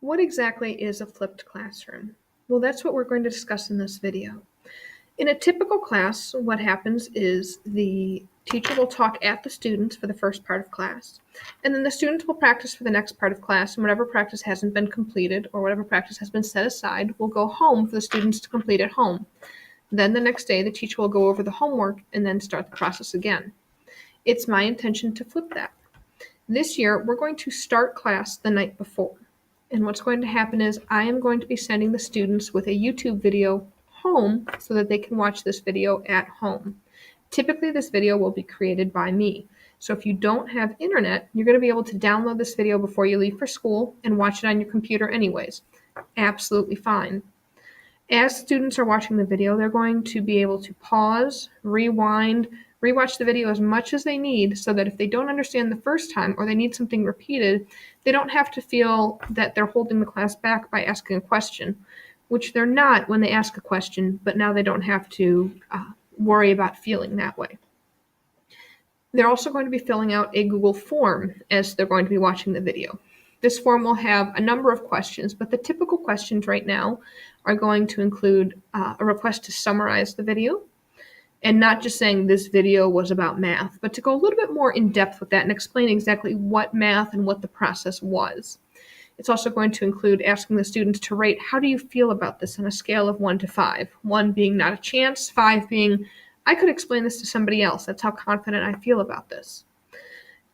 What exactly is a flipped classroom? Well, that's what we're going to discuss in this video. In a typical class, what happens is the teacher will talk at the students for the first part of class, and then the students will practice for the next part of class, and whatever practice hasn't been completed or whatever practice has been set aside will go home for the students to complete at home. Then the next day, the teacher will go over the homework and then start the process again. It's my intention to flip that. This year, we're going to start class the night before. And what's going to happen is I am going to be sending the students with a YouTube video home so that they can watch this video at home. Typically, this video will be created by me. So if you don't have internet, you're going to be able to download this video before you leave for school and watch it on your computer anyways. Absolutely fine. As students are watching the video, they're going to be able to pause, rewind, rewatch the video as much as they need so that if they don't understand the first time or they need something repeated, they don't have to feel that they're holding the class back by asking a question, which they're not when they ask a question, but now they don't have to worry about feeling that way. They're also going to be filling out a Google form as they're going to be watching the video. This form will have a number of questions, but the typical questions right now are going to include a request to summarize the video, and not just saying this video was about math, but to go a little bit more in depth with that and explain exactly what math and what the process was. It's also going to include asking the students to rate how do you feel about this on a scale of 1 to 5, 1 being not a chance, 5 being I could explain this to somebody else. That's how confident I feel about this.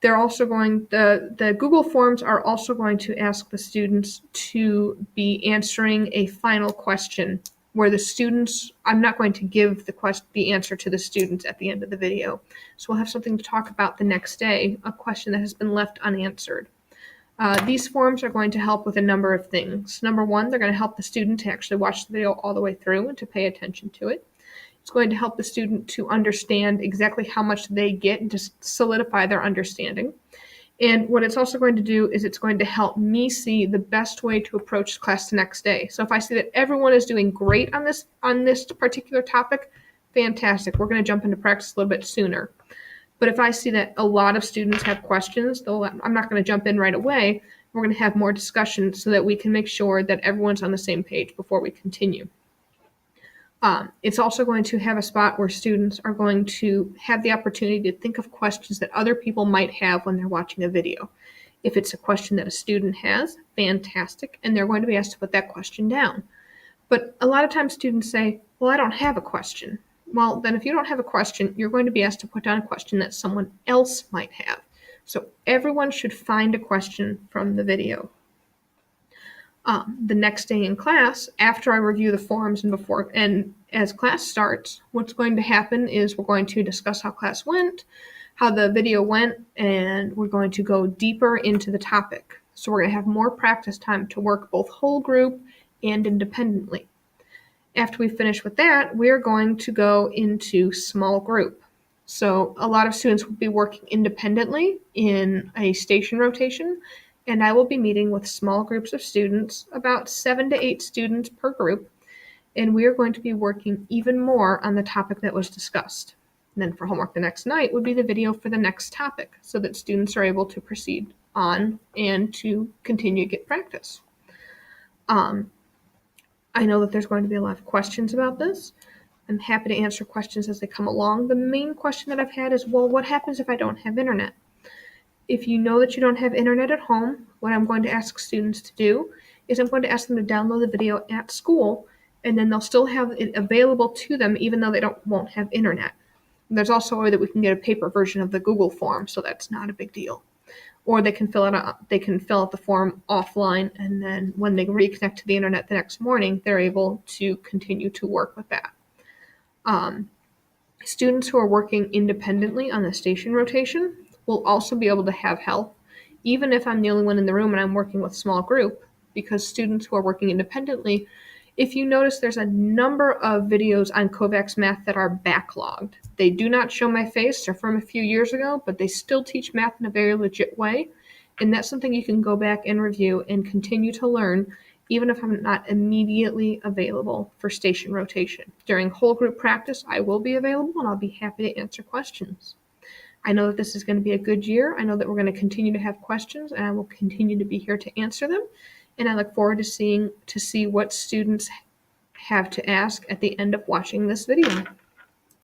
They're also going, the Google Forms are also going to ask the students to be answering a final question where the students, I'm not going to give the answer to the students at the end of the video. So we'll have something to talk about the next day, a question that has been left unanswered. These forms are going to help with a number of things. Number one, they're going to help the student to actually watch the video all the way through and to pay attention to it. It's going to help the student to understand exactly how much they get and to solidify their understanding. And what it's also going to do is it's going to help me see the best way to approach class the next day. So if I see that everyone is doing great on this particular topic, fantastic. We're going to jump into practice a little bit sooner. But if I see that a lot of students have questions, I'm not going to jump in right away. We're going to have more discussion so that we can make sure that everyone's on the same page before we continue. It's also going to have a spot where students are going to have the opportunity to think of questions that other people might have when they're watching a video. If it's a question that a student has, fantastic, and they're going to be asked to put that question down. But a lot of times students say, well, I don't have a question. Well, then if you don't have a question, you're going to be asked to put down a question that someone else might have. So everyone should find a question from the video. The next day in class, after I review the forms and as class starts, what's going to happen is we're going to discuss how class went, how the video went, and we're going to go deeper into the topic. So we're going to have more practice time to work both whole group and independently. After we finish with that, we're going to go into small group. So a lot of students will be working independently in a station rotation, and I will be meeting with small groups of students, about 7 to 8 students per group, and we are going to be working even more on the topic that was discussed. And then for homework the next night would be the video for the next topic so that students are able to proceed on and to continue to get practice. I know that there's going to be a lot of questions about this. I'm happy to answer questions as they come along. The main question that I've had is, well, what happens if I don't have internet? If you know that you don't have internet at home, what I'm going to ask students to do is I'm going to ask them to download the video at school, and then they'll still have it available to them even though they won't have internet. There's also a way that we can get a paper version of the Google form, so that's not a big deal. Or they can fill out the form offline, and then when they reconnect to the internet the next morning, they're able to continue to work with that. Students who are working independently on the station rotation will also be able to have help, even if I'm the only one in the room and I'm working with a small group, because students who are working independently, if you notice, there's a number of videos on Kovacs Math that are backlogged. They do not show my face. They're from a few years ago, but they still teach math in a very legit way. And that's something you can go back and review and continue to learn, even if I'm not immediately available for station rotation. During whole group practice, I will be available and I'll be happy to answer questions. I know that this is going to be a good year. I know that we're going to continue to have questions and I will continue to be here to answer them. and I look forward to see what students have to ask at the end of watching this video.